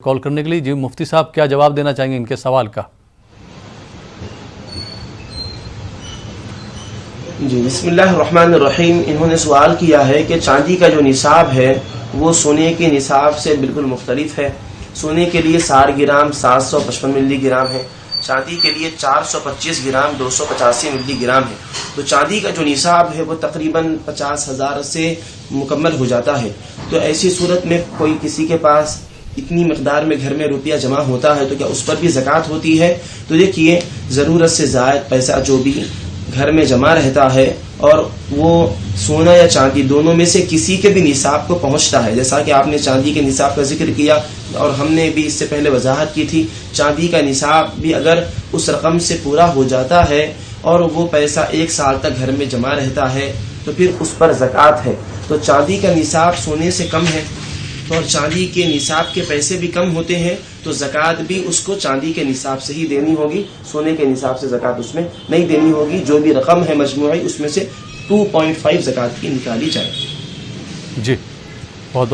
Call करने के लिए। जी मुफ्ती साहब क्या जवाब देना चाहेंगे इनके सवाल का? जी बिस्मिल्लाहिर्रहमानिर्रहीम। इन्होंने सवाल किया है कि चांदी का जो निसाब है वो सोने के निसाब से बिल्कुल मुख्तलिफ है। सोने के लिए 60 ग्राम 755 मिलीग्राम है, चांदी के लिए 425 ग्राम 285 मिलीग्राम है। तो चांदी का जो निसाब है वो तकरीबन 50,000 से मुकम्मल हो जाता है। तो ऐसी सूरत में कोई किसी के पास इतनी मकदार में घर में रुपया जमा होता है तो क्या उस पर भी ज़कात होती है? तो देखिए, ज़रूरत से ज़ायद पैसा जो भी घर में जमा रहता है और वो सोना या चांदी दोनों में से किसी के भी निसाब को पहुंचता है, जैसा कि आपने चांदी के निसाब का जिक्र किया और हमने भी इससे पहले वजाहत की थी, चांदी का निसाब भी अगर उस रकम से पूरा हो जाता है और वो पैसा 1 साल तक घर में जमा रहता है तो फिर उस पर ज़कात है। तो चांदी का निसाब सोने से कम है और चांदी के निसाब के पैसे भी कम होते हैं तो ज़कात भी उसको चांदी के निसाब से ही देनी होगी, सोने के निसाब से ज़कात उसमें नहीं देनी होगी। जो भी रकम है मजमूई उसमें से 2.5 ज़कात की निकाली जाए। जी।